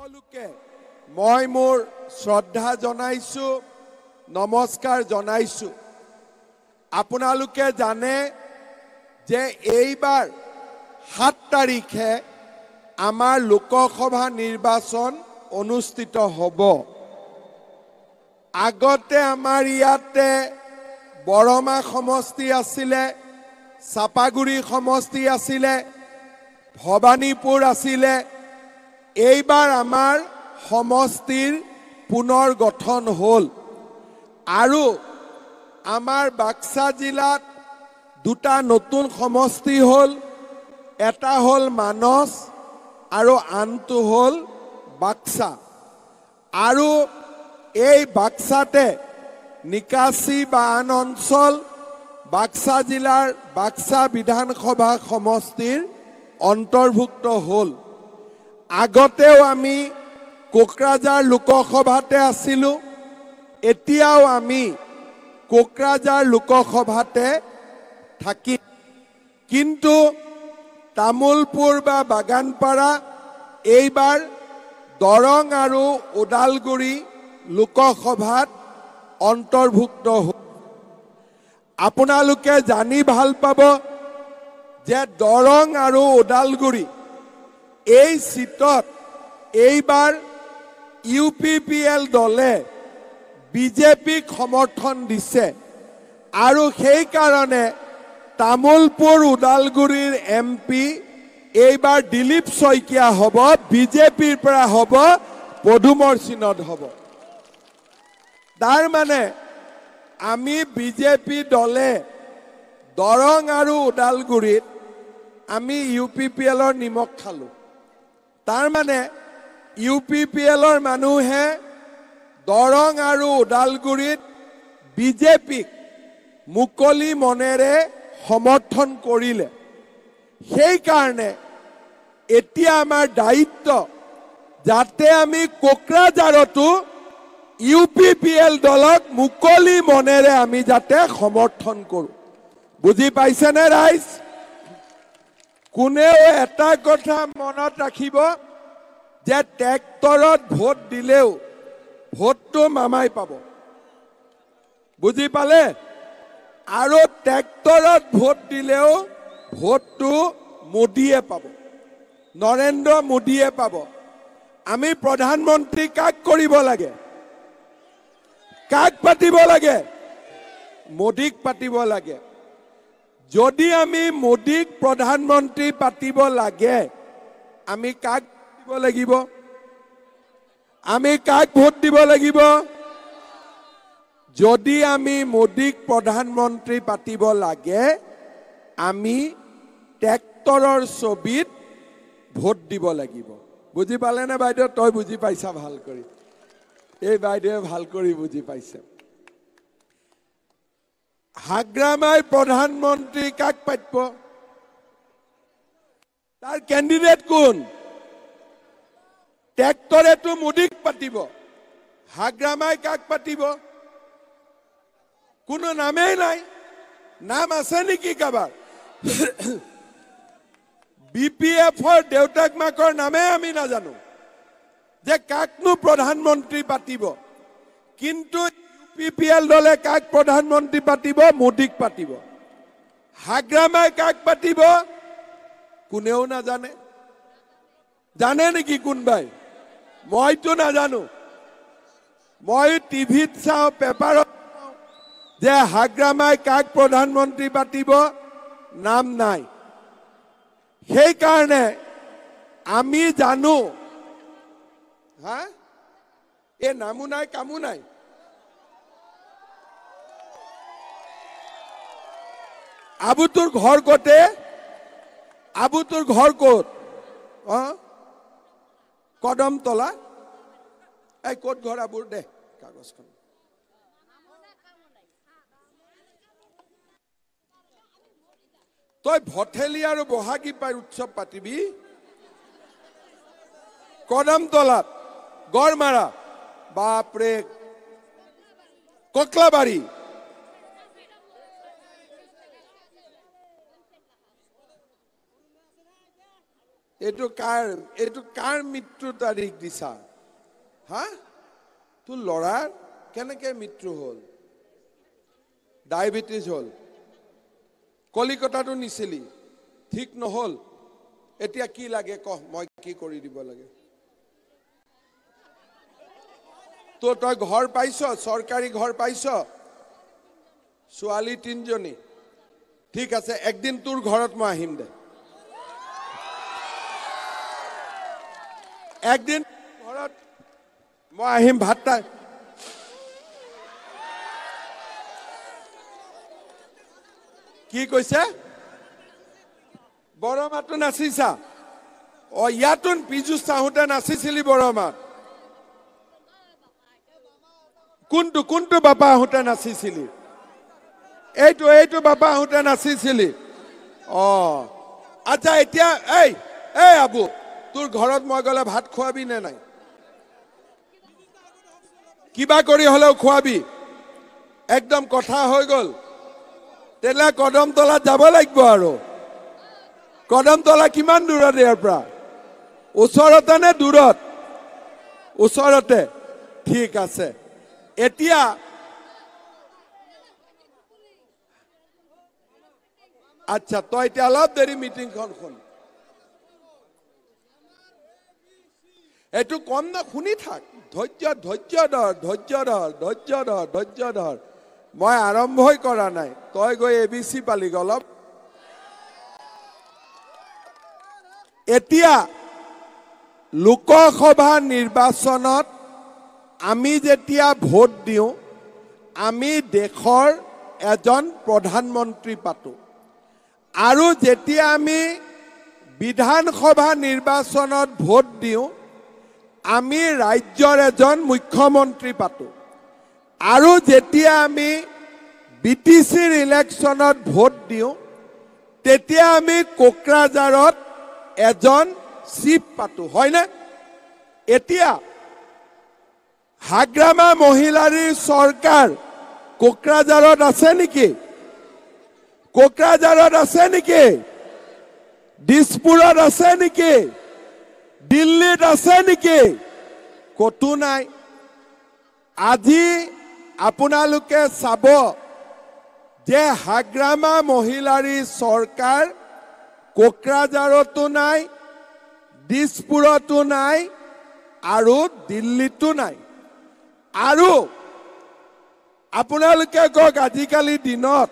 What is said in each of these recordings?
সকলোকে মই মোৰ শ্ৰদ্ধা জনাইছো নমস্কাৰ জনাইছো আপোনালোকে জানে যে এইবাৰ 7 তাৰিখে আমাৰ লোকসভা নিৰ্বাচন অনুষ্ঠিত হ'ব আগতে আমাৰ ইয়াতে বৰমা সমষ্টি আছিলে চাপাগুৰি সমষ্টি আছিলে ভবানীপুৰ আছিলে এইবাৰ আমাৰ সমষ্টিৰ পুনৰ গঠন হ'ল আৰু আমাৰ বাক্সা জিলাত দুটা নতুন সমষ্টি হ'ল এটা হ'ল মানস আৰু আনটো হ'ল বাক্সা আৰু এই বাক্সাতে নিকাশী বা আন অঞ্চল বাক্সা জিলাৰ বাক্সা বিধানসভা সমষ্টিৰ অন্তৰ্ভুক্ত হ'ল আগতেও আমি কোকৰাঝাৰ লোকসভাতে আছিলো এতিয়াও আমি কোকৰাঝাৰ লোকসভাতে থাকি কিন্তু তামুলপুৰ বা বাগানপাৰা এইবাৰ দৰং আৰু ওদালগুৰি লোকসভাত অন্তৰ্ভুক্ত হ'ল আপোনালোকে জানি ভাল পাব যে দৰং আৰু ওদালগুৰি এই সিটত এইবাৰ ইউপিপিএল দলে বিজেপিক সমৰ্থন দিছে আৰু সেই কাৰণে তামুলপুৰ ওদালগুৰিৰ এমপি এইবাৰ দিলীপ শইকীয়া হ'ব বিজেপিৰ পৰা হ'ব পদুমৰ চিনত হ'ব তাৰ মানে আমি বিজেপি দলে দৰং আৰু ওদালগুৰিত আমি ইউপিপিএলৰ নিমখ খালো তাৰ মানে ইউপিপিএলৰ মানুহে দৰং আৰু ওদালগুৰিত বিজেপিক মুকলি মনেৰে সমৰ্থন কৰিলে সেই কাৰণে এতিয়া আমাৰ দায়িত্ব যাতে আমি কোকৰাঝাৰতো ইউপিপিএল দলক মুকলি মনেৰে আমি যাতে সমৰ্থন কৰো বুজি পাইছেনে ৰাইজ কোনেও এটা কথা মনত ৰাখিব যে ট্ৰেক্টৰত ভোট দিলেও ভোটটো মামাই পাব বুজি পালে আৰু ট্ৰেক্টৰত ভোট দিলেও ভোটটো মোদীয়ে পাব নৰেন্দ্ৰ মোদীয়ে পাব আমি প্ৰধানমন্ত্ৰী কাক কৰিব লাগে কাক পাতিব লাগে মোদীক পাতিব লাগে যদি আমি মোদীক প্ৰধানমন্ত্ৰী পাতিব লাগে আমি কাক দিব লাগিব আমি কাক ভোট দিব লাগিব যদি আমি মোদীক প্ৰধানমন্ত্ৰী পাতিব লাগে আমি ট্ৰেক্টৰৰ ছবিত ভোট দিব লাগিব বুজি পালে নে বাইদেউ তই বুজি পাইছা ভাল কৰি এই বাইদেৱে ভাল কৰি বুজি পাইছে হাগ্ৰামাই প্ৰধানমন্ত্ৰী কাক পাতিব তাৰ কেণ্ডিডেট কোন ট্ৰেক্টৰেটো মোদীক পাতিব হাগ্ৰামাই কাক পাতিব কোনো নামেই নাই নাম আছে নেকি কাবাৰ বিপিএফৰ দেউতাক মাকৰ নামে আমি নাজানো যে কাকনো প্ৰধানমন্ত্ৰী পাতিব কিন্তু ইউপিপিএল দলে কাক প্ৰধানমন্ত্ৰী পাতিব মোদীক পাতিব হাগ্ৰামাই কাক পাতিব কোনেও নাজানে জানে নেকি কোনবাই মইতো নাজানো মই টিভিত চাওঁ পেপাৰত যে হাগ্ৰামাই কাক প্ৰধানমন্ত্ৰী পাতিব নাম নাই সেই কাৰণে আমি জানো হা এ নামো নাই কামো নাই আবুটোৰ ঘৰ ক'তে আবুটোৰ ঘৰ ক'ত কদমতলা এই ক'ত ঘৰ আবুৰ দে কাগজখন তই ভঠেলি আৰু বহাগী পাই উৎসৱ পাতিবি কদমতলাত গড়মাৰা বাপৰে ককলাবাৰী এইটো কাৰ মৃত্যু তাৰিখ দিছা হা তোৰ ল'ৰাৰ কেনেকে মৃত্যু হ'ল ডায়েবেটিছ হ'ল কলিকতাটো নিছিলি ঠিক নহ'ল এতিয়া কি লাগে কহ মই কি কৰি দিব লাগে তো তই ঘৰ পাইছ চৰকাৰী ঘৰ পাইছ ছোৱালী 3 জনী ঠিক আছে একদিন তোৰ ঘৰত মই আহিম দে একদিন ঘৰত মই আহিম ভাত কি কৈছে বৰমাটো নাচিছা ইয়াতোন পিজু চাহুতে নাচিছিলি বৰমাত কোনটো বাবা আহুতে নাচিছিলি এইটো বাবা আহুতে নাচিছিলি আচ্ছা এতিয়া এই আবু তোৰ ঘৰত মই গলে ভাত খোৱাবি নে নাই কিবা কৰি হলেও খোৱাবি একদম কথা হৈ গল তেলে কদমতলা যাব লাগিব আৰু কদমতলা কিমান দূৰত ইয়াৰ পৰা ওচৰতে নে দূৰত ওচৰতে ঠিক আছে এতিয়া আচ্ছা তই এতিয়া অলপ দেৰি মিটিংখন শুন এইটো কম না শুনি থাক ধৈৰ্য ধৰ মই আৰম্ভই কৰা নাই তই গৈ এবিচি পালি অলপ এতিয়া লোকসভা নিৰ্বাচনত আমি যেতিয়া ভোট দিওঁ আমি দেশৰ এজন প্ৰধানমন্ত্ৰী পাতো আৰু যেতিয়া আমি বিধানসভা নিৰ্বাচনত ভোট দিওঁ আমি ৰাজ্যৰ এজন মুখ্যমন্ত্ৰী পাতো আৰু যেতিয়া আমি বিটিচিৰ ইলেকশ্যনত ভোট দিওঁ তেতিয়া আমি কোকৰাঝাৰত এজন চিফ পাতো হয়নে এতিয়া হাগ্ৰামা মহিলাৰীৰ চৰকাৰ কোকৰাঝাৰত আছে নেকি দিছপুৰত আছে নেকি দিল্লীত আছে নেকি কতো নাই আজি আপোনালোকে চাব যে হাগ্ৰামা মহিলাৰী চৰকাৰ কোকৰাঝাৰতো নাই দিছপুৰতো নাই আৰু দিল্লীতো নাই আৰু আপোনালোকে কওক আজিকালি দিনত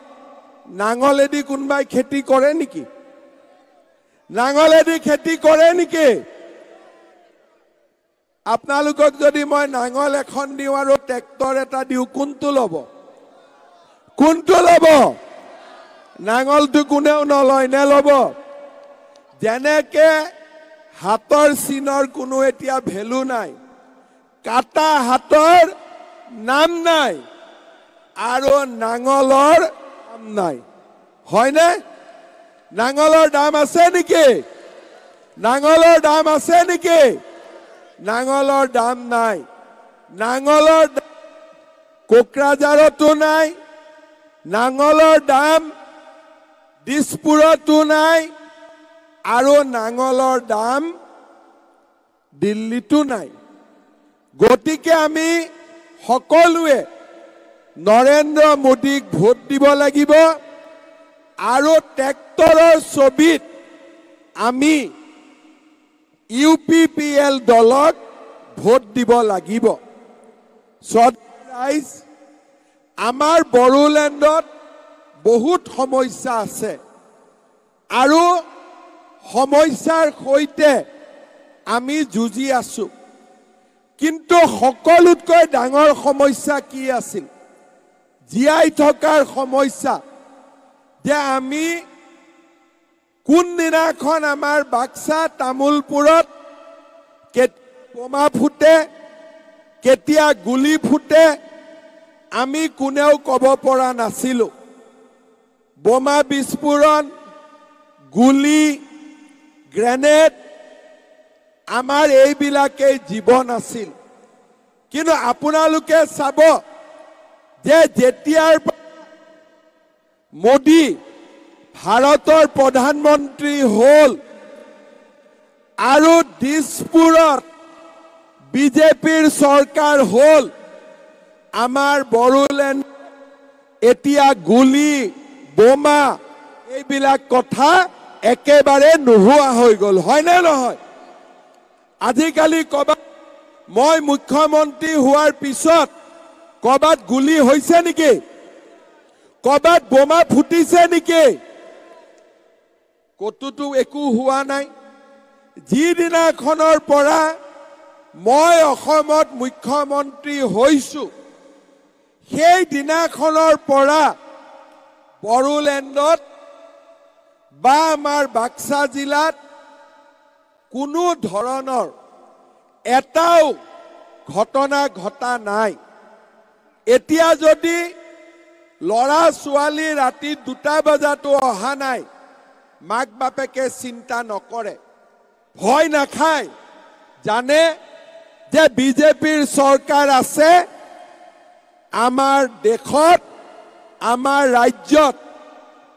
নাঙলেদি কোনবাই খেতি কৰে নেকি আপোনালোকক যদি মই নাঙল এখন দিওঁ আৰু ট্ৰেক্টৰ এটা দিওঁ কোনটো ল'ব নাঙলটো কোনেও নলয় নে ল'ব যেনেকে হাতৰ চিনৰ কোনো এতিয়া ভেলু নাই কাটা হাতৰ নাম নাই আৰু নাঙলৰ নাম নাই হয়নে নাঙলৰ দাম আছে নেকি নাঙলৰ দাম নাই নাঙলৰ কোকৰাঝাৰতো নাই নাঙলৰ দাম দিছপুৰতো নাই আৰু নাঙলৰ দাম দিল্লীতো নাই গতিকে আমি সকলোৱে নৰেন্দ্ৰ মোদীক ভোট দিব লাগিব আৰু ট্ৰেক্টৰৰ ছবিত আমি UPPL দলক ভোট দিব লাগিব ৰাইজ আমাৰ বড়োলেণ্ডত বহুত সমস্যা আছে আৰু সমস্যাৰ সৈতে আমি যুঁজি আছো কিন্তু সকলোতকৈ ডাঙৰ সমস্যা কি আছিল জীয়াই থকাৰ সমস্যা যে আমি কোন দিনাখন আমাৰ বাক্সা তামুলপুৰত বোমা ফুটে কেতিয়া গুলি ফুটে আমি কোনেও ক'ব পৰা নাছিলো বোমা বিস্ফোৰণ গুলি গ্ৰেনেড আমাৰ এইবিলাকেই জীৱন আছিল কিন্তু আপোনালোকে চাব যে যেতিয়াৰ মোদী ভাৰতৰ প্ৰধানমন্ত্ৰী হ'ল আৰু দিছপুৰত বিজেপিৰ চৰকাৰ হ'ল আমাৰ বড়োলেণ্ড এতিয়া গুলি বোমা এইবিলাক কথা একেবাৰে নোহোৱা হৈ গ'ল হয়নে নহয় আজিকালি কবা মই মুখ্যমন্ত্ৰী হোৱাৰ পিছত কবাত গুলি হৈছে নেকি কবাত বোমা ফুটিছে নেকি কতোটো একো হোৱা নাই যিদিনাখনৰ পৰা মই অসমত মুখ্যমন্ত্ৰী হৈছো সেই দিনাখনৰ পৰা বড়োলেণ্ডত বা আমাৰ বাক্সা জিলাত কোনো ধৰণৰ এটাও ঘটনা ঘটা নাই এতিয়া যদি লৰা ছোৱালী ৰাতি 2টা বজাতো অহা নাই মাক বাপেকে চিন্তা নকৰে ভয় নাখায় জানে যে বিজেপিৰ চৰকাৰ আছে আমাৰ দেশত আমাৰ ৰাজ্যত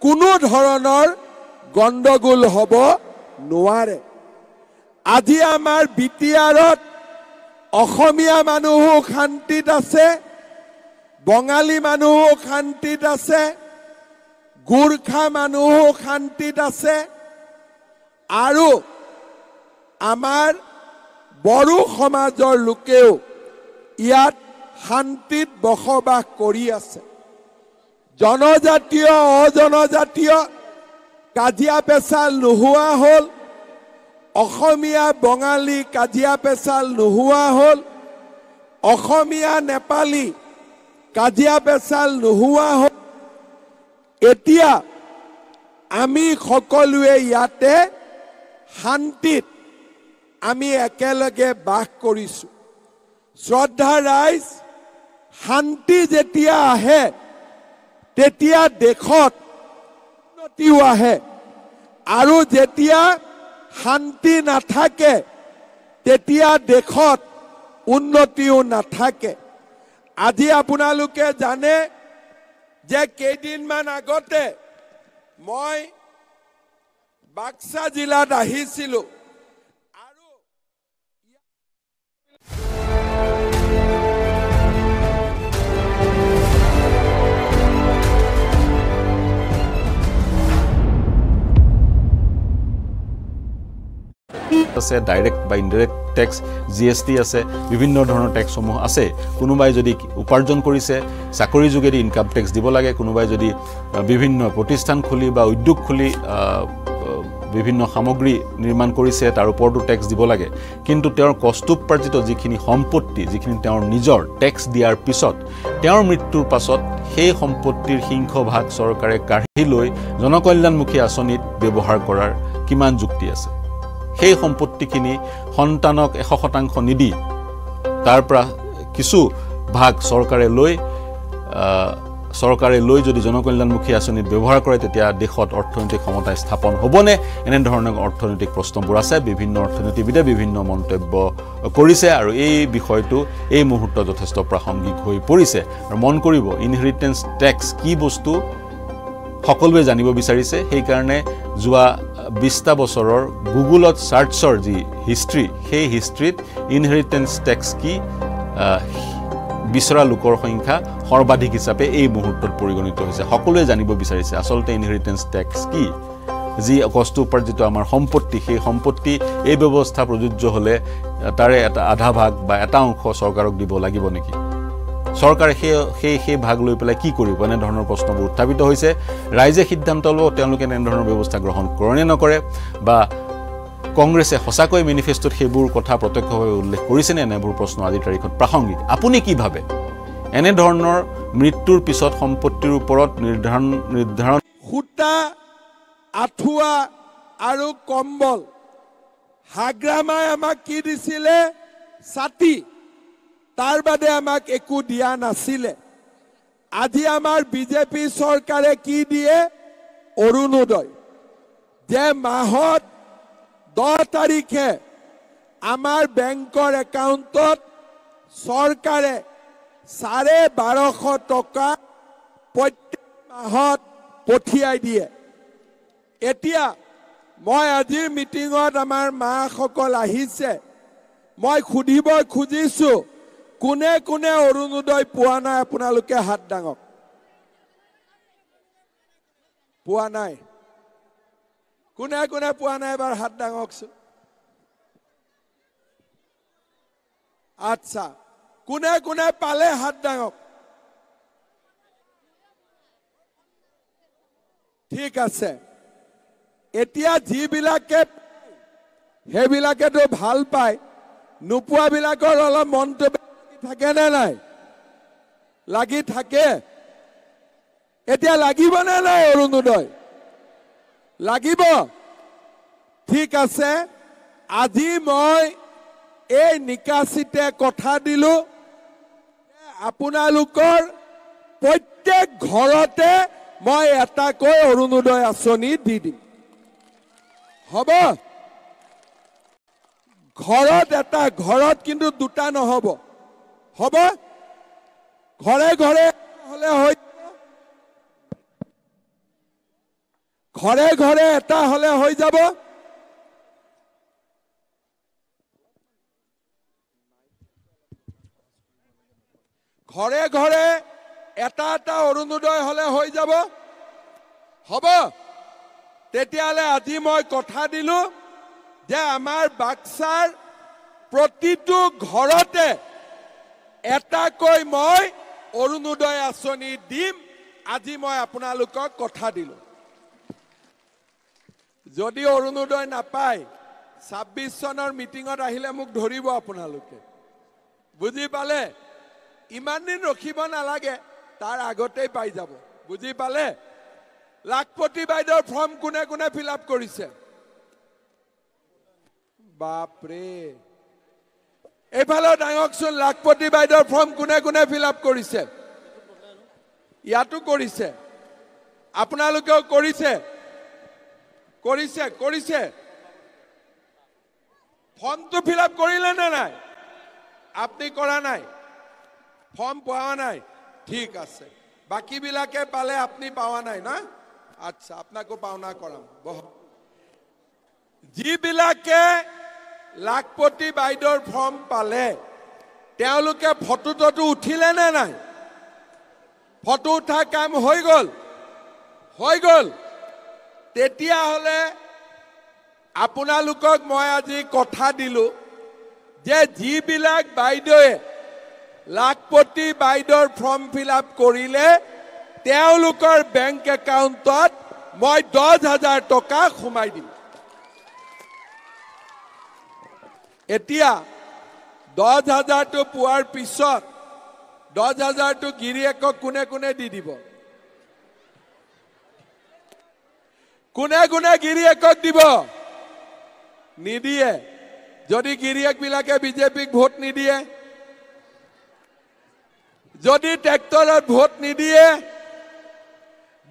কোনো ধৰণৰ গণ্ডগোল হ'ব নোৱাৰে আজি আমাৰ বিটিআৰত অসমীয়া মানুহো শান্তিত আছে বঙালী মানুহো শান্তিত আছে গোৰ্খা মানুহো শান্তিত আছে আৰু আমাৰ বড়ো সমাজৰ লোকেও ইয়াত শান্তিত বসবাস কৰি আছে জনজাতীয় অজনজাতীয় কাজিয়া পেচাল নোহোৱা হ'ল অসমীয়া বঙালী কাজিয়া পেচাল নোহোৱা হ'ল অসমীয়া নেপালী কাজিয়া পেচাল নোহোৱা হ'ল এতিয়া আমি সকলোৱে ইয়াতে শান্তিত আমি একেলগে বাস কৰিছো শ্ৰদ্ধা ৰাইজ শান্তি যেতিয়া আহে তেতিয়া দেশত উন্নতিও আহে আৰু যেতিয়া শান্তি নাথাকে তেতিয়া দেশত উন্নতিও নাথাকে আজি আপোনালোকে জানে যে কেইদিনমান আগতে মই বাক্সা জিলাত আহিছিলো আছে ডাইৰেক্ট বা ইনডাইৰেক্ট টেক্স জিএসটি আছে বিভিন্ন ধৰণৰ টেক্সসমূহ আছে কোনোবাই যদি উপাৰ্জন কৰিছে চাকৰি যোগেদি ইনকাম টেক্স দিব লাগে কোনোবাই যদি বিভিন্ন প্ৰতিষ্ঠান খুলি বা উদ্যোগ খুলি বিভিন্ন সামগ্ৰী নিৰ্মাণ কৰিছে তাৰ ওপৰতো টেক্স দিব লাগে কিন্তু তেওঁৰ কষ্টোপাৰ্জিত যিখিনি সম্পত্তি যিখিনি তেওঁৰ নিজৰ টেক্স দিয়াৰ পিছত তেওঁৰ মৃত্যুৰ পাছত সেই সম্পত্তিৰ সিংহভাগ চৰকাৰে কাঢ়ি লৈ জনকল্যাণমুখী আঁচনিত ব্যৱহাৰ কৰাৰ কিমান যুক্তি আছে সেই সম্পত্তিখিনি সন্তানক 100% নিদি তাৰ পৰা কিছু ভাগ চৰকাৰে লৈ যদি জনকল্যাণমুখী আঁচনিত ব্যৱহাৰ কৰে তেতিয়া দেশত অৰ্থনৈতিক সমতা স্থাপন হ'বনে এনে ধৰণৰ অৰ্থনৈতিক প্ৰশ্নবোৰ আছে বিভিন্ন অৰ্থনীতিবিদে বিভিন্ন মন্তব্য কৰিছে আৰু এই বিষয়টো এই মুহূৰ্তত যথেষ্ট প্ৰাসংগিক হৈ পৰিছে আৰু মন কৰিব ইনহেৰিটেন্স টেক্স কি বস্তু সকলোৱে জানিব বিচাৰিছে সেই কাৰণে যোৱা 20টা বছৰৰ গুগলত সাৰ্চৰ যি হিষ্ট্ৰী সেই হিষ্ট্ৰীত ইনহেৰিটেন্স টেক্স কি বিচৰা লোকৰ সংখ্যা সৰ্বাধিক হিচাপে এই মুহূৰ্তত পৰিগণিত হৈছে সকলোৱে জানিব বিচাৰিছে আসলতে ইনহেৰিটেন্স টেক্স কি যি কষ্ট উপাৰ্জিত আমাৰ সম্পত্তি সেই সম্পত্তি এই ব্যৱস্থা প্ৰযোজ্য হলে তাৰে এটা আধা ভাগ বা এটা অংশ চৰকাৰক দিব লাগিব নেকি চৰকাৰে সেই ভাগ লৈ পেলাই কি কৰিব এনে ধৰণৰ প্ৰশ্নবোৰ উত্থাপিত হৈছে ৰাইজে সিদ্ধান্ত ল'ব তেওঁলোকে এনে ধৰণৰ ব্যৱস্থা গ্ৰহণ কৰে নকৰে বা কংগ্ৰেছে সঁচাকৈ মেনিফেষ্টত সেইবোৰ কথা প্ৰত্যক্ষভাৱে উল্লেখ কৰিছে নে এনেবোৰ প্ৰশ্ন আজিৰ তাৰিখত প্ৰাসংগিক আপুনি কি ভাবে এনে ধৰণৰ মৃত্যুৰ পিছত সম্পত্তিৰ ওপৰত নিৰ্ধাৰণ খুটা আঠুৱা আৰু কম্বল হাগ্ৰামাই আমাক কি দিছিলে ছাতি তাৰ বাদে আমাক একো দিয়া নাছিলে আজি আমাৰ বিজেপি চৰকাৰে কি দিয়ে অৰুণোদয় যে মাহত 10 তাৰিখে আমাৰ বেংকৰ একাউণ্টত চৰকাৰে 1250 টকা প্ৰত্যেক মাহত পঠিয়াই দিয়ে এতিয়া মই আজিৰ মিটিঙত আমাৰ মাসকল আহিছে মই খুদিব খুজিছো কোনে কোনে অৰুণোদয় পোৱা নাই আপোনালোকে হাত দাঙক পোৱা নাই কোনে কোনে পোৱা নাই এবাৰ হাত দাঙকচোন আচ্ছা কোনে কোনে পালে হাত দাঙক ঠিক আছে এতিয়া যিবিলাকে সেইবিলাকেতো ভাল পায় নোপোৱাবিলাকৰ অলপ মনটো থাকে নে নাই লাগি থাকে এতিয়া লাগিব নে নাই অৰুণোদয় লাগিব ঠিক আছে আজি মই এই নিকাশিতে কথা দিলো আপোনালোকৰ প্ৰত্যেক ঘৰতে মই এটাকৈ অৰুণোদয় আঁচনি দি দিম হ'ব ঘৰত এটা ঘৰত কিন্তু দুটা নহব হ'ব ঘৰে ঘৰে হলে হৈ ঘৰে ঘৰে এটা হলে হৈ যাব ঘৰে ঘৰে এটা এটা অৰুণোদয় হলে হৈ যাব হ'ব তেতিয়ালে আজি মই কথা দিলো যে আমাৰ বাক্সাৰ প্ৰতিটো ঘৰতে এটাকৈ মই অৰুণোদয় আঁচনি দিম আজি মই আপোনালোকক কথা দিলো যদি অৰুণোদয় নাপায় 26 চনৰ মিটিঙত আহিলে মোক ধৰিব আপোনালোকে বুজি পালে ইমান দিন ৰখিব নালাগে তাৰ আগতেই পাই যাব বুজি পালে লাখপতি বাইদেউৰ ফৰ্ম কোনে কোনে ফিল আপ কৰিছে বাপৰে এইফালে ডাঙকচোন লাখপতি বাইদেউৰ ফৰ্ম কোনে কোনে ফিল আপ কৰিছে ইয়াতো কৰিছে আপোনালোকেও কৰিছে কৰিছে কৰিছে ফৰ্মটো ফিল আপ কৰিলে নে নাই আপুনি কৰা নাই ফৰ্ম পোৱা নাই ঠিক আছে বাকি বিলাকে পালে আপনি পাওয়া নাই না আচ্ছা আপনাকে পাওনা কৰাম যিবিলাকে লাখপতি বাইদেউৰ ফৰ্ম পালে তেওঁলোকে ফটোটো উঠিলে নে নাই ফটো উঠা কাম হৈ গল তেতিয়া হলে আপোনালোকক মই আজি কথা দিলো যে যিবিলাক বাইদেউয়ে লাখপতি বাইদেউৰ ফৰ্ম ফিল আপ কৰিলে তেওঁলোকৰ বেংক একাউণ্টত মই 10,000 টকা সোমাই দিম এতিয়া 10,000 টো পোৱাৰ পিছত 10,000 টো গিৰিয়েকক কোনে কোনে দি দিব কোনে কোনে গিৰিয়েকক দিব নিদিয়ে যদি গিৰিয়েক বিলাকে বিজেপিক ভোট নিদিয়ে যদি ট্ৰেক্টৰত ভোট নিদিয়ে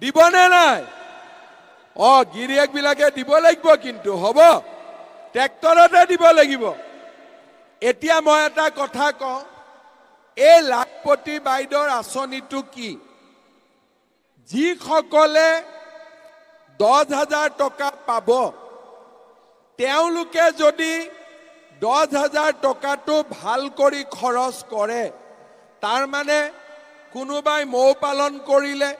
দিবনে নাই গিৰিয়েক বিলাকে দিব লাগিব কিন্তু হ'ব ট্ৰেক্টৰতে দিব লাগিব এতিয়া মই এটা কথা কওঁ এই লাখপতি বাইদেউৰ আঁচনিটো কি যিসকলে 10,000 টকা পাব তেওঁলোকে যদি 10,000 টকাটো ভাল কৰি খৰচ কৰে তাৰ মানে কোনোবাই মৌ পালন কৰিলে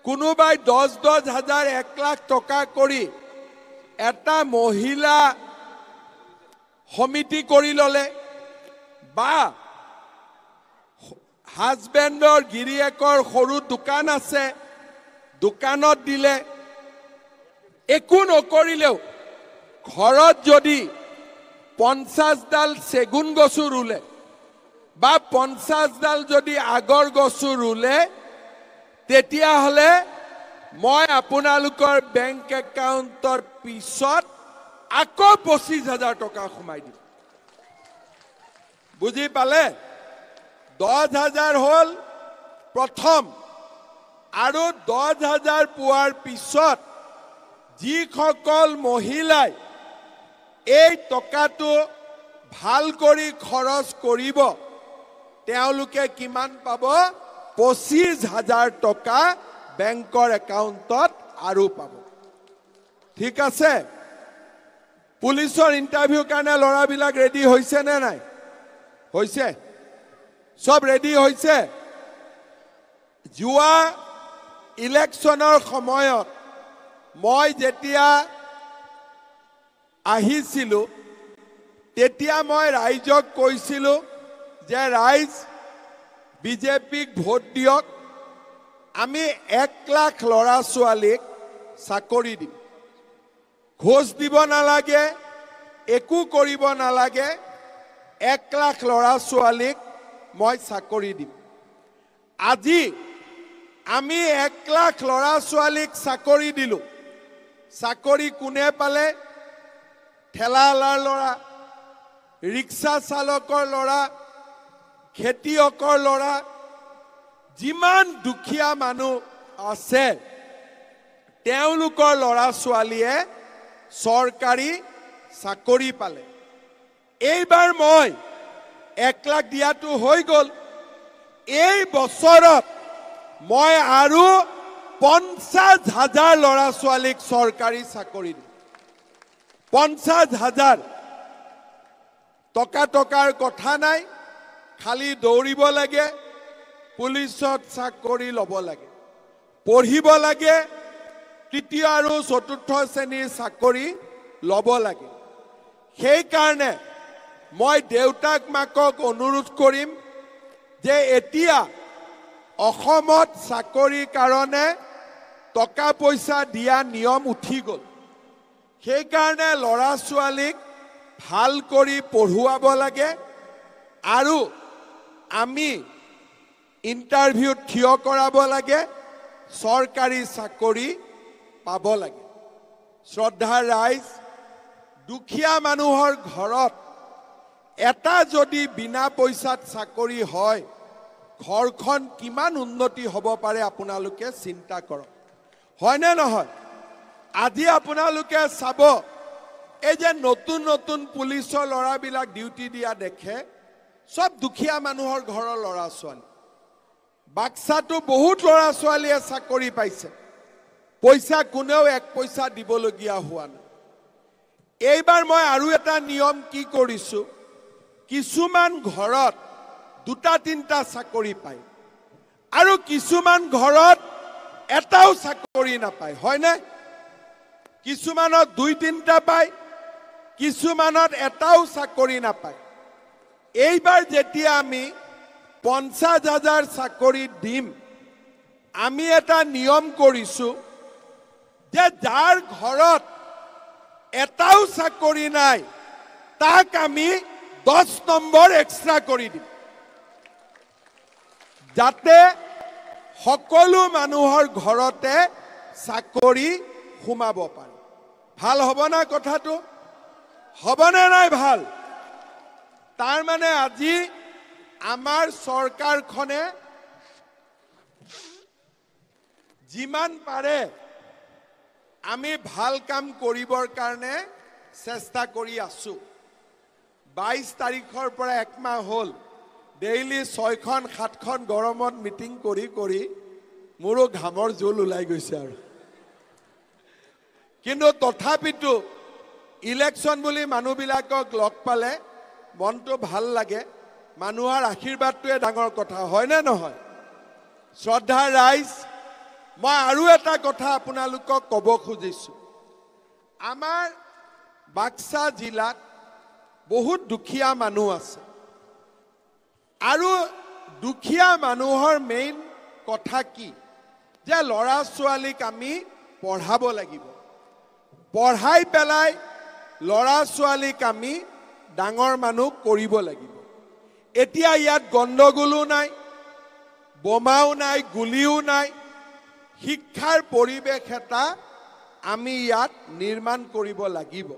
কোনোবাই 10,000 1 লাখ টকা কৰি এটা মহিলা সমিতি কৰি ললে বা হাজবেণ্ডৰ গিৰিয়েকৰ সৰু দোকান আছে দোকানত দিলে একো নকৰিলেও ঘৰত যদি 50 ডাল চেগুন গছ ৰুলে বা 50 ডাল যদি আগৰ গছ ৰুলে তেতিয়া হলে মই আপোনালোকৰ বেংক একাউণ্টৰ পিছত আকৌ 25,000 টকা সোমাই দিম বুজি পালে 10,000 হল প্ৰথম আৰু 10,000 পোৱাৰ পিছত যিসকল মহিলাই এই টকাটো ভাল কৰি খৰচ কৰিব তেওঁলোকে কিমান পাব 25,000 টকা বেংকৰ একাউণ্টত আৰু পাব ঠিক আছে পুলিচৰ ইণ্টাৰভিউৰ কাৰণে ল'ৰাবিলাক ৰেডি হৈছে নে নাই? হৈছে? সব ৰেডি হৈছে? যোৱা ইলেকশ্যনৰ সময়ত মই যেতিয়া আহিছিলোঁ তেতিয়া মই ৰাইজক কৈছিলোঁ যে ৰাইজ বিজেপিক ভোট দিয়ক, আমি 1 লাখ ল'ৰা ছোৱালীক চাকৰি দিম, ঘোষ দিব নালাগে, একো কৰিব নালাগে, 1 লাখ ল'ৰা ছোৱালীক মই চাকৰি দিম। আজি আমি 1 লাখ ল'ৰা ছোৱালীক চাকৰি দিলোঁ। চাকৰি কোনে পালে? ঠেলাৱালাৰ ল'ৰা, ৰিক্সা চালকৰ ল'ৰা, খেতিয়কৰ ল'ৰা, যিমান দুখীয়া মানুহ আছে তেওঁলোকৰ ল'ৰা ছোৱালীয়ে চৰকাৰী চাকৰি পালে। এইবাৰ মই 1 লাখ দিয়াটো হৈ গ'ল। এই বছৰত মই আৰু 50,000 ল'ৰা ছোৱালীক চৰকাৰী চাকৰি দিম। 50,000। টকাৰ কথা নাই, খালি দৌৰিব লাগে, পুলিচত চাকৰি ল'ব লাগে, পঢ়িব লাগে, 3য় আৰু 4ৰ্থ শ্ৰেণীৰ চাকৰি ল'ব লাগে। সেইকাৰণে মই দেউতাক মাকক অনুৰোধ কৰিম যে এতিয়া অসমত চাকৰিৰ কাৰণে টকা পইচা দিয়া নিয়ম উঠি গ'ল। সেইকাৰণে ল'ৰা ছোৱালীক ভাল কৰি পঢ়ুৱাব লাগে আৰু আমি ইণ্টাৰভিউত থিয় কৰাব লাগে, চৰকাৰী চাকৰি পাব লাগে। শ্ৰদ্ধাৰ ৰাইজ, দুখীয়া মানুহৰ ঘৰত এটা যদি বিনা পইচাত চাকৰি হয়, ঘৰখন কিমান উন্নতি হ'ব পাৰে আপোনালোকে চিন্তা কৰক, হয়নে নহয়? আজি আপোনালোকে চাব, এই যে নতুন নতুন পুলিচৰ ল'ৰাবিলাক ডিউটি দিয়া দেখে, সব দুখীয়া মানুহৰ ঘৰৰ ল'ৰা ছোৱালী। বাক্সাটো বহুত ল'ৰা ছোৱালীয়ে চাকৰি পাইছে, পইচা কোনেও 1 পইচা দিবলগীয়া হোৱা নাই। এইবাৰ মই আৰু এটা নিয়ম কি কৰিছোঁ, কিছুমান ঘৰত 2-3টা চাকৰি পায় আৰু কিছুমান ঘৰত এটাও চাকৰি নাপায়, হয়নে? কিছুমানত 2-3টা পায়, কিছুমানত এটাও চাকৰি নাপায়। এইবাৰ যেতিয়া আমি 50,000 চাকৰি দিম, আমি এটা নিয়ম কৰিছোঁ যে যাৰ ঘৰত এটাও চাকৰি নাই তাক আমি 10 নম্বৰ এক্সট্ৰা কৰি দিম, যাতে সকলো মানুহৰ ঘৰতে চাকৰি সোমাব পাৰে। ভাল হ'ব না কথাটো? হ'বনে নাই ভাল? তাৰ মানে আজি আমাৰ চৰকাৰখনে যিমান পাৰে আমি ভাল কাম কৰিবৰ কাৰণে চেষ্টা কৰি আছোঁ। 22 তাৰিখৰ পৰা 1 মাহ হ'ল ডেইলি 6খন-7খন গৰমত মিটিং কৰি কৰি মোৰো ঘামৰ জোল ওলাই গৈছে আৰু। কিন্তু তথাপিতো ইলেকশ্যন বুলি মানুহবিলাকক লগ পালে মনটো ভাল লাগে, মানুহৰ আশীৰ্বাদটোৱে ডাঙৰ কথা, হয়নে নহয়? শ্ৰদ্ধাৰ ৰাইজ, মই আৰু এটা কথা আপোনালোকক ক'ব খুজিছোঁ। আমাৰ বাক্সা জিলাত বহুত দুখীয়া মানুহ আছে আৰু দুখীয়া মানুহৰ মেইন কথা কি যে ল'ৰা ছোৱালীক আমি পঢ়াব লাগিব, পঢ়াই পেলাই ল'ৰা ছোৱালীক আমি ডাঙৰ মানুহ কৰিব লাগিব। এতিয়া ইয়াত গণ্ডগোলো নাই, বোমাও নাই, গুলিও নাই, শিক্ষাৰ পৰিৱেশ এটা আমি ইয়াত নিৰ্মাণ কৰিব লাগিব।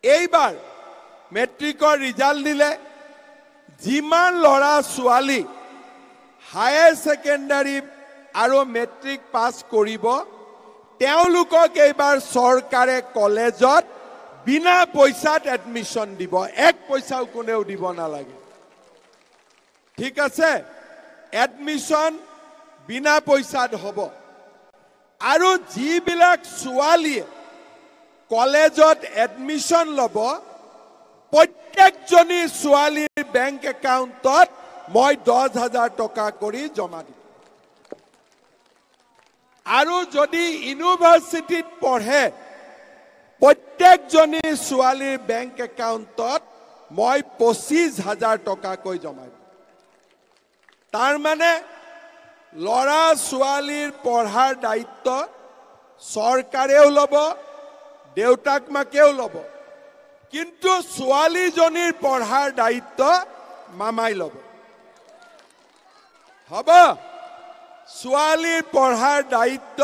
এইবাৰ মেট্ৰিকৰ ৰিজাল্ট দিলে যিমান ল'ৰা ছোৱালী হায়াৰ ছেকেণ্ডাৰী আৰু মেট্ৰিক পাছ কৰিব তেওঁলোকক এইবাৰ চৰকাৰে কলেজত বিনা পইচাত এডমিশ্যন দিব, 1 পইচাও কোনেও দিব নালাগে। ঠিক আছে? এডমিশ্যন বিনা পইচাত হ'ব। আৰু যিবিলাক ছোৱালীয়ে কলেজত এডমিশন ল'ব প্ৰত্যেকজনী ছোৱালীৰ বেংক একাউণ্টত মই 10,000 টকা কৰি জমা দিম আৰু যদি ইউনিভাৰ্চিটিত পঢ়ে প্ৰত্যেকজনী ছোৱালীৰ বেংক একাউণ্টত মই 25,000 টকাকৈ জমা দিম তাৰ মানে লৰা ছোৱালীৰ পঢ়াৰ দায়িত্ব চৰকাৰেও ল'ব দেউতাক মাকেও ল'ব কিন্তু ছোৱালীজনীৰ পঢ়াৰ দায়িত্ব মামাই ল'ব হ'ব ছোৱালীৰ পঢ়াৰ দায়িত্ব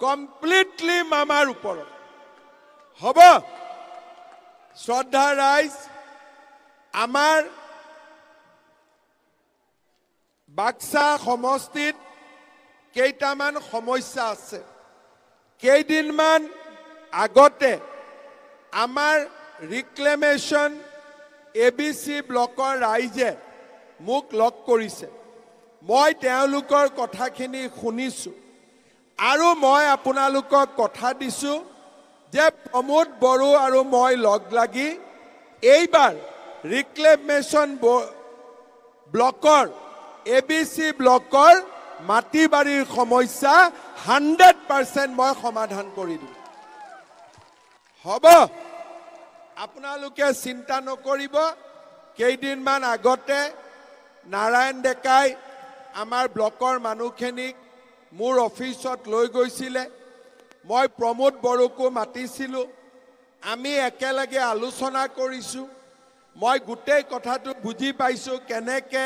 কমপ্লিটলি মামাৰ ওপৰত হ'ব শ্ৰদ্ধা ৰাইজ আমাৰ বাক্সা সমষ্টিত কেইটামান সমস্যা আছে কেইদিনমান আগতে আমাৰ ৰিক্লেমেশ্যন এবিসি ব্লকৰ ৰাইজে মোক লগ কৰিছে মই তেওঁলোকৰ কথাখিনি শুনিছো আৰু মই আপোনালোকক কথা দিছো যে প্ৰমোদ বড়ো আৰু মই লগ লাগি এইবাৰ ৰিক্লেমেশ্যন ব্লকৰ এবিসি ব্লকৰ মাটি বাৰীৰ সমস্যা 100% মই সমাধান কৰি দিম হ'ব আপোনালোকে চিন্তা নকৰিব কেইদিনমান আগতে নাৰায়ণ ডেকাই আমাৰ ব্লকৰ মানুহখিনিক মোৰ অফিচত লৈ গৈছিলে মই প্ৰমোদ বড়োকো মাতিছিলো আমি একেলগে আলোচনা কৰিছো মই গোটেই কথাটো বুজি পাইছো কেনেকে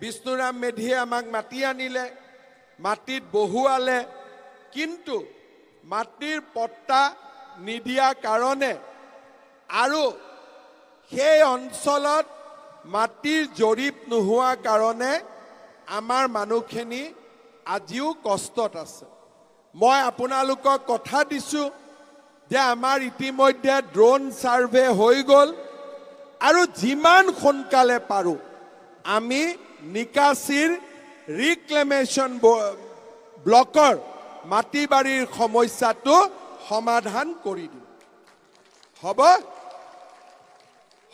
বিষ্ণুৰাম মেধিয়ে আমাক মাতি আনিলে মাটিত বহুৱালে কিন্তু মাটিৰ পট্টা নিদিয়া কাৰণে আৰু সেই অঞ্চলত মাটিৰ জৰীপ নোহোৱা কাৰণে আমাৰ মানুহখিনি আজিও কষ্টত আছে মই আপোনালোকক কথা দিছো যে আমাৰ ইতিমধ্যে ড্ৰোন সাৰ্ভে হৈ গল আৰু যিমান সোনকালে পাৰো আমি নিকাসিৰ ৰিক্লেমেশ্যন ব্লকৰ মাটি বাৰীৰ সমস্যাটো সমাধান কৰি দিম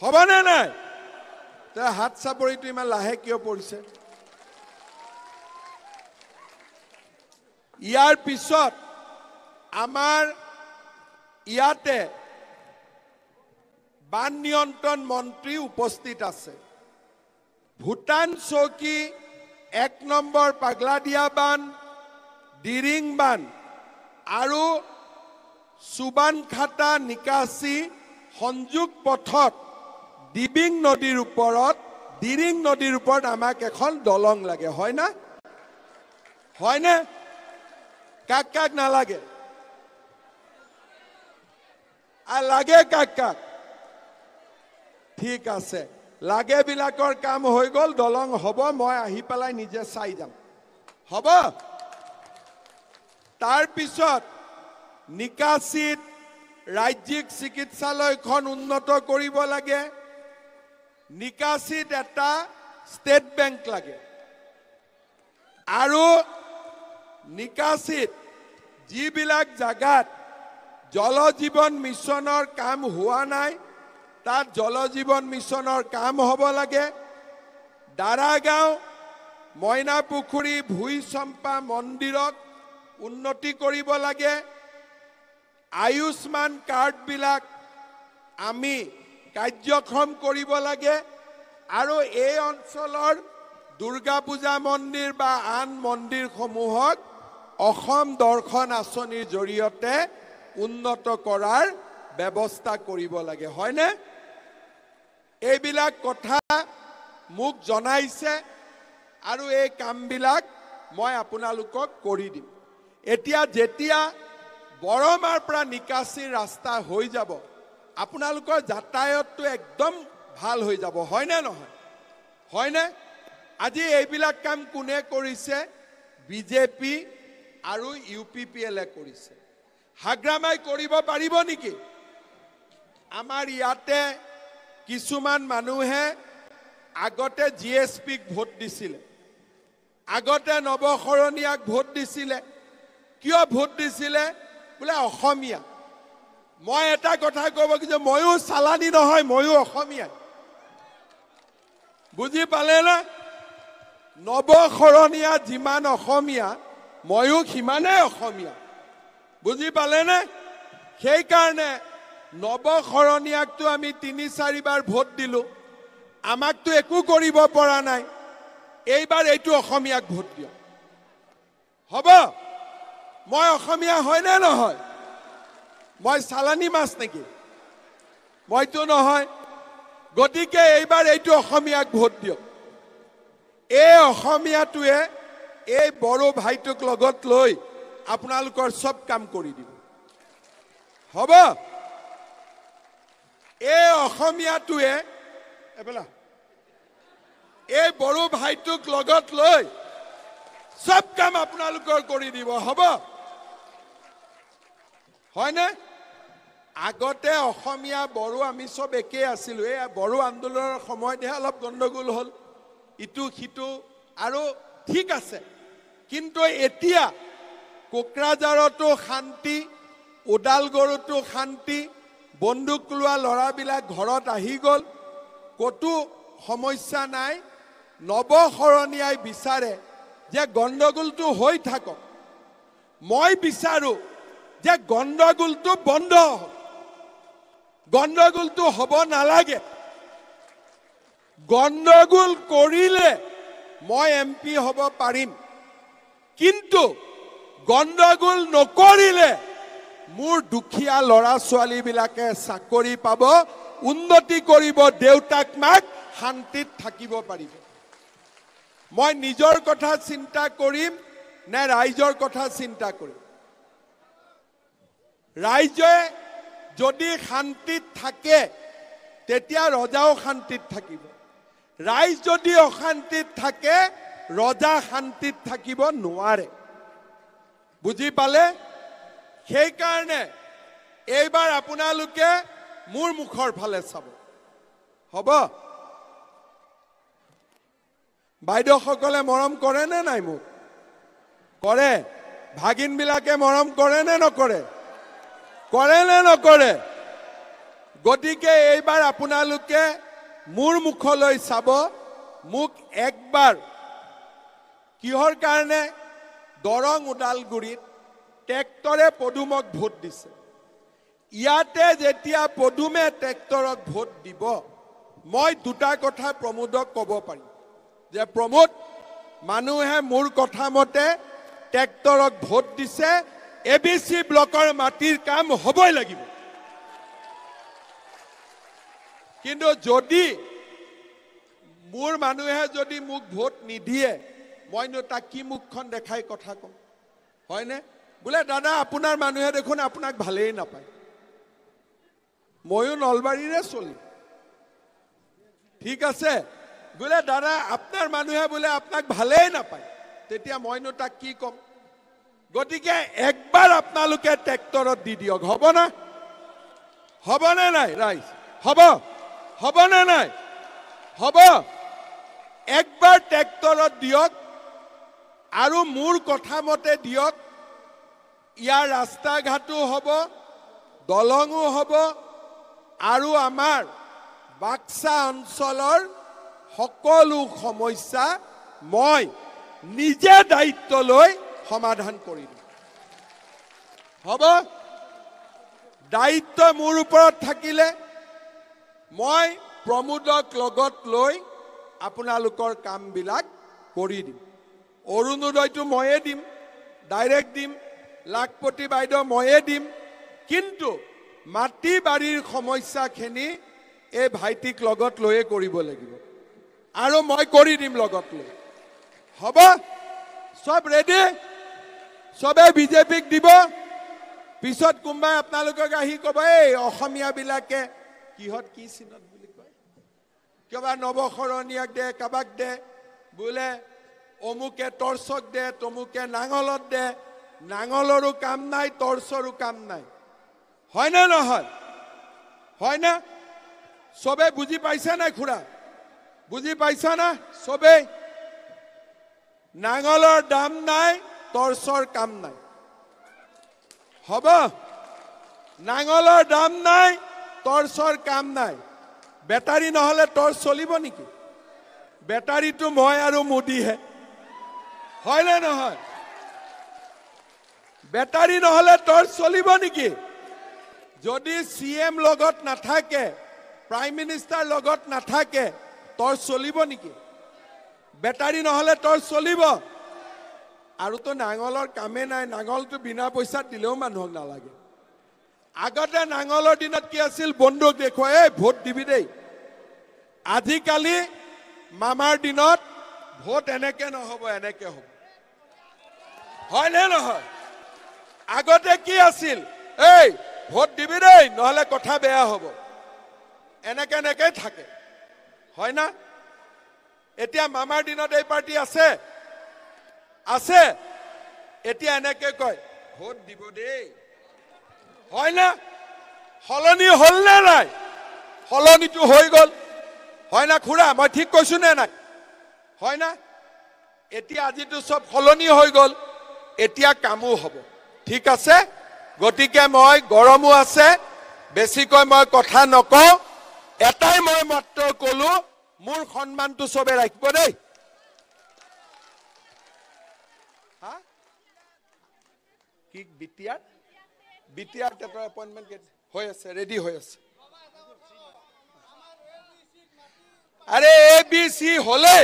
হ'বনে নাই তে হাত চাপৰিটো ইমান লাহে কিয় পৰিছে ইয়াৰ পিছত আমাৰ ইয়াতে বান নিয়ন্ত্ৰণ মন্ত্ৰী উপস্থিত আছে ভূটান চৌকি 1 নম্বৰ পাগলাদিয়া বান ডিৰিং বান আৰু সুবানখাটা নিকাসি সংযোগ পথত ডিবিং নদীৰ ওপৰত ডিৰিং নদীৰ ওপৰত আমাক এখন দলং লাগে হয়নে কাক নালাগে লাগে কাক ঠিক আছে লাগে বিলাকৰ কাম হৈ গল দলং হ'ব মই আহি পেলাই নিজে চাই যাম হ'ব তাৰ পিছত নিকাসিত ৰাজ্যিক চিকিৎসালয়খন উন্নত কৰিব লাগে নিকাসিত এটা ষ্টেট বেংক লাগে আৰু নিকাসিত যিবিলাক জাগাত জল জীৱন মিছনৰ কাম হোৱা নাই তাত জল জীৱন মিছনৰ কাম হ'ব লাগে দাৰাগাঁও মইনাপুখুৰী ভুইচম্পা মন্দিৰত উন্নতি কৰিব লাগে আয়ুষ্মান কাৰ্ড বিলাক আমি কাৰ্যক্ষম কৰিব লাগে আৰু এই অঞ্চলৰ দুৰ্গা পূজা মন্দিৰ বা আন মন্দিৰসমূহক অসম দৰ্শন আঁচনিৰ জৰিয়তে উন্নত কৰাৰ ব্যৱস্থা কৰিব লাগে হয়নে এইবিলাক কথা মোক জনাইছে আৰু এই কামবিলাক মই আপোনালোকক কৰি দিম এতিয়া যেতিয়া বৰমাৰ পৰা নিকাসিৰ ৰাস্তা হৈ যাব আপোনালোকৰ যাতায়াতটো একদম ভাল হৈ যাব হয়নে নহয় হয়নে আজি এইবিলাক কাম কোনে কৰিছে বিজেপি আৰু ইউপিপিএলে কৰিছে হাগ্ৰামাই কৰিব পাৰিব নেকি আমাৰ ইয়াতে কিছুমান মানুহে আগতে জিএসপিক ভোট দিছিলে আগতে নৱশৰণীয়াক ভোট দিছিলে কিয় ভোট দিছিলে বোলে অসমীয়া মই এটা কথা ক'ব যে ময়ো চালানি নহয়, ময়ো অসমীয়া। বুজি পালে না? নৱশৰণীয়া যিমান অসমীয়া, ময়ো সিমানেই অসমীয়া। বুজি পালেনে? সেইকাৰণে নৱশৰণীয়াকতো আমি ৩-৪ বাৰ ভোট দিলোঁ, আমাকতো একো কৰিব পৰা নাই। এইবাৰ এইটো অসমীয়াক ভোট দিয়ক, হ'ব? মই অসমীয়া হয় নে নহয়? মই চালানি মাছ নেকি? মইতো নহয়। গতিকে এইবাৰ এইটো অসমীয়াক ভোট দিয়ক। এই অসমীয়াটোৱে এই বড়ো ভাইটোক লগত লৈ আপোনালোকৰ সব কাম কৰি দিব, হ'ব? এই অসমীয়াটোৱে এই বড়ো ভাইটোক লগত লৈ সব কাম আপোনালোকৰ কৰি দিব, হ'ব? হয়নে? আগতে অসমীয়া বড়ো আমি সব একেই আছিলোঁ। এই বড়ো আন্দোলনৰ সময়তহে অলপ গণ্ডগোল হ'ল, ইটো সিটো, আৰু ঠিক আছে। কিন্তু এতিয়া কোকৰাঝাৰতো শান্তি, ওদালগুৰিতো শান্তি, বন্দুক লোৱা ল'ৰাবিলাক ঘৰত আহি গ'ল, ক'তো সমস্যা নাই। নৱশৰণীয়াই বিচাৰে যে গণ্ডগোলটো হৈ থাকক। মই বিচাৰো যে গণ্ডগোলটো বন্ধ হওক, গণ্ডগোলটো হ'ব নালাগে। গণ্ডগোল কৰিলে মই MP হ'ব পাৰিম, কিন্তু গণ্ডগোল নকৰিলে মোৰ দুখীয়া ল'ৰা ছোৱালীবিলাকে চাকৰি পাব, উন্নতি কৰিব, দেউতাক মাক শান্তিত থাকিব পাৰিব। মই নিজৰ কথা চিন্তা কৰিম নে ৰাইজৰ কথা চিন্তা কৰিম? ৰাইজে যদি শান্তিত থাকে তেতিয়া ৰজাও শান্তিত থাকিব। ৰাইজ যদি অশান্তিত থাকে ৰজা শান্তিত থাকিব নোৱাৰে। বুজি পালে? সেইকাৰণে এইবাৰ আপোনালোকে মোৰ মুখৰ ফালে চাব, হ'ব? বাইদেউসকলে মৰম কৰে নে নাই? মোক কৰে। ভাগিনবিলাকে মৰম কৰে নে নকৰে? কৰে নে নকৰে? গতিকে এইবাৰ আপোনালোকে মোৰ মুখলৈ চাব, মোক একবাৰ। কিহৰ কাৰণে? দৰং ওদালগুৰিত ট্ৰেক্টৰে পদুমক ভোট দিছে। ইয়াতে যেতিয়া পদুমে ট্ৰেক্টৰক ভোট দিব, মই দুটা কথা প্ৰমোদক ক'ব পাৰিম যে প্ৰমোদ, মানুহে মোৰ কথা মতে ট্ৰেক্টৰক ভোট দিছে, ABC ব্লকৰ মাটিৰ কাম হ'বই লাগিব। কিন্তু যদি মোৰ মানুহে যদি মোক ভোট নিদিয়ে, মইনো তাক কি মুখখন দেখাই কথা কম? হয়নে? বোলে দাদা আপোনাৰ মানুহে দেখোন আপোনাক ভালেই নাপায়। ময়ো নলবাৰীৰে চলি, ঠিক আছে? বোলে দাদা আপোনাৰ মানুহে বোলে আপোনাক ভালেই নাপায়, তেতিয়া মইনো তাক কি কম? গতিকে একবাৰ আপোনালোকে ট্ৰেক্টৰত দি দিয়ক, হ'ব না? হ'বনে নাই ৰাইজ? হ'ব? হ'বনে নাই? হ'ব। একবাৰ ট্ৰেক্টৰত দিয়ক আৰু মোৰ কথা মতে দিয়ক। ইয়াৰ ৰাস্তা ঘাটো হ'ব, দলঙো হ'ব, আৰু আমাৰ বাক্সা অঞ্চলৰ সকলো সমস্যা মই নিজে দায়িত্ব লৈ সমাধান কৰি দিম, হ'ব? দায়িত্ব মোৰ ওপৰত থাকিলে মই প্ৰমোদক লগত লৈ আপোনালোকৰ কামবিলাক কৰি দিম। অৰুণোদয়টো ময়ে দিম, ডাইৰেক্ট দিম, লাখপতি বাইদেউ ময়ে দিম, কিন্তু মাটি বাৰীৰ সমস্যাখিনি এই ভাইটিক লগত লৈয়ে কৰিব লাগিব, আৰু মই কৰি দিম লগত লৈ, হ'ব? সব ৰেডি? সবে বিজেপিক দিব। পিছত কোনোবাই আপোনালোকক আহি ক'ব, এই অসমীয়াবিলাকে কিহত কি চিনত বুলি কয়, কিবা নৱশৰণীয়াক দে, কাবাক দে, বোলে অমুকে টৰ্চক দে, তমুকে নাঙলত দে। নাঙলৰো কাম নাই, টৰ্চৰো কাম নাই, হয়নে নহয়? হয়নে? সবে বুজি পাইছে নাই খুৰা? বুজি পাইছা না সবেই? নাঙলৰ দাম নাই, টৰ্চৰ কাম নাই, হ'ব? নাঙলৰ দাম নাই টৰ্চৰ কাম নাই বেটাৰী নহলে টৰ্চ চলিব নেকি বেটাৰীটো মই আৰু মোদীহে হয় নে নহয় বেটাৰী নহলে টৰ্চ চলিব নেকি যদি সিএম লগত নাথাকে প্ৰাইম মিনিষ্টাৰ লগত নাথাকে টৰ্চ চলিব নেকি বেটাৰী নহলে টৰ্চ চলিব আৰু তো নাঙলৰ কামে নাই নাঙলটো বিনা পইচা দিলেও মানুহক নালাগে আগতে নাঙলৰ দিনত কি আছিল বন্দুক দেখুৱাই এই ভোট দিবি দেই আজিকালি মামাৰ দিনত ভোট এনেকে নহব এনেকে হ'ব হয় নে নহয় আগতে কি আছিল এই ভোট দিবি দেই নহলে কথা বেয়া হ'ব এনেকে এনেকে থাকে হয় না এতিয়া মামাৰ দিনত এই পাৰ্টি আছে আছে এতিয়া এনেকে কয় ভোট দিব দেই হয় না হলনি হল নে নাই হলনিটো হৈ গল হয় না খুৰা মই ঠিক কৈছো নে নাই হয় না এতিয়া আজিটো সব হলনি হৈ গল এতিয়া কামো হ'ব ঠিক আছে গতিকে মই গৰমো আছে বেছিকৈ মই কথা নকওঁ এটাই মই মাত্ৰ কলো মোৰ সন্মানটো সবে ৰাখিব দেই হা কি বিটিআৰ টেটৰ এপইন্টমেন্ট হৈ আছে ৰেডি হৈ আছে আৰে এবিসি হলে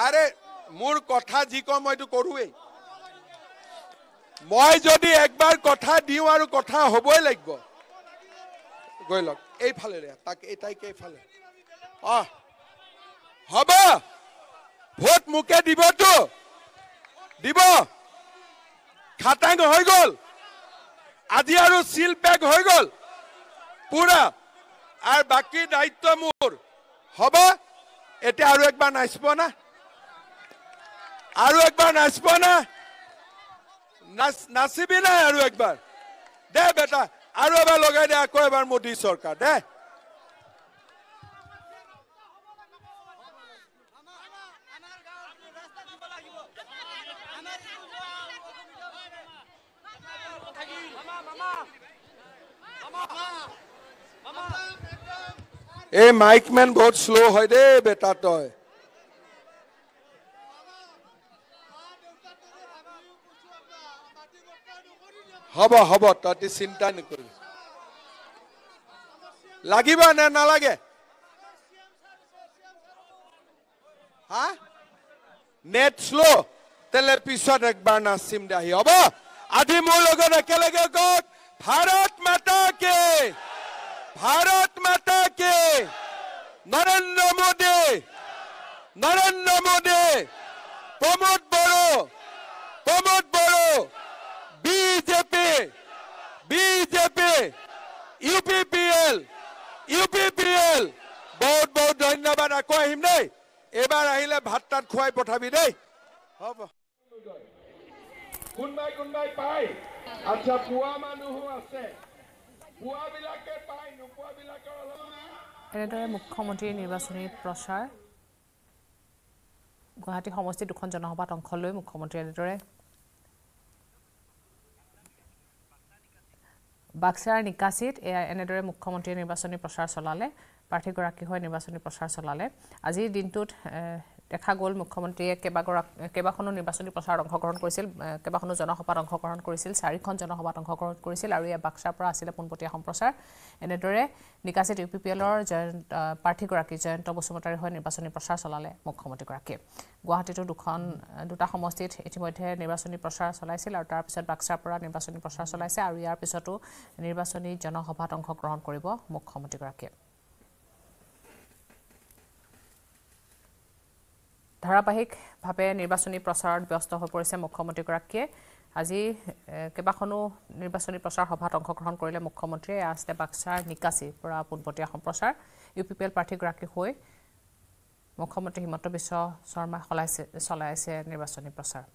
আৰে মোৰ কথা যি কম মইতো কৰোৱেই মই যদি একবাৰ কথা দিও আৰু কথা হ'বই লাগিব গৈ লওক এইফালে তাক এটাইকে এইফালে হ'ব ভোট মুকে দিবতো দিব খাটাং হৈ গল আজি আৰু সিল পেক হৈ গল পুৰা আর বাকি দায়িত্ব মোর হব এটা আরো একবার নাচব না আরো একবার নাচব না নাচিবি না আরো একবার দে বেটা আরো এবার লগাই দে আকৌ এবার মোদী সরকার দে এই মাইকম্যান বহুত স্লো হয় দে বেটা তই হব তই চিন্তা নকৰিবি লাগিব নে নালাগে হা নেট স্লো তেলে পিছত একবাৰ নাচিম দে আহি হ'ব আজি মোৰ লগত একেলগে কওক ভাৰত মাতা কে নৰেন্দ্ৰ মোদী প্ৰমোদ বড়ো বিজেপি ইউপিপিএল বহুত ধন্যবাদ আকৌ আহিম দেই এবাৰ আহিলে ভাত তাত খুৱাই পঠাবি দেই হ'ব কোনবাই পাই আচ্ছা পুৱা মানুহো আছে পুৱাবিলাকে পাই নোপোৱাবিলাকৰ এনেদৰে মুখ্যমন্ত্ৰীৰ নিৰ্বাচনী প্ৰচাৰ গুৱাহাটী সমষ্টি দুখন জনসভাত অংশ লৈ মুখ্যমন্ত্ৰীয়ে এনেদৰে বাক্সাৰ নিকাচিত এনেদৰে মুখ্যমন্ত্ৰীয়ে নিৰ্বাচনী প্ৰচাৰ চলালে প্ৰাৰ্থীগৰাকী হৈ নিৰ্বাচনী প্ৰচাৰ চলালে আজিৰ দিনটোত দেখা গ'ল মুখ্যমন্ত্ৰীয়ে কেইবাখনো নিৰ্বাচনী প্ৰচাৰত অংশগ্ৰহণ কৰিছিল কেইবাখনো জনসভাত অংশগ্ৰহণ কৰিছিল 4খন জনসভাত অংশগ্ৰহণ কৰিছিল আৰু এই বাক্সাৰ পৰা আছিল পোনপটীয়া সম্প্ৰচাৰ এনেদৰে নিকাচিত ইউপিপিএলৰ প্ৰাৰ্থীগৰাকী জয়ন্ত বসুমতাৰী হৈ নিৰ্বাচনী প্ৰচাৰ চলালে মুখ্যমন্ত্ৰীগৰাকীয়ে গুৱাহাটীতো দুটা সমষ্টিত ইতিমধ্যে নিৰ্বাচনী প্ৰচাৰ চলাইছিল আৰু তাৰ পিছত বাক্সাৰ পৰা নিৰ্বাচনী প্ৰচাৰ চলাইছে আৰু ইয়াৰ পিছতো নিৰ্বাচনী জনসভাত অংশগ্ৰহণ কৰিব মুখ্যমন্ত্ৰীগৰাকীয়ে ধাৰাবাহিকভাৱে নিৰ্বাচনী প্ৰচাৰত ব্যস্ত হৈ পৰিছে মুখ্যমন্ত্ৰীগৰাকীয়ে আজি কেইবাখনো নিৰ্বাচনী প্ৰচাৰ সভাত অংশগ্ৰহণ কৰিলে মুখ্যমন্ত্ৰীয়ে আছিলে বাক্সাৰ নিকাচিৰ পৰা পোনপটীয়া সম্প্ৰচাৰ ইউপিপিএল প্ৰাৰ্থীগৰাকী হৈ মুখ্যমন্ত্ৰী হিমন্ত বিশ্ব শৰ্মা চলাইছে নিৰ্বাচনী প্ৰচাৰ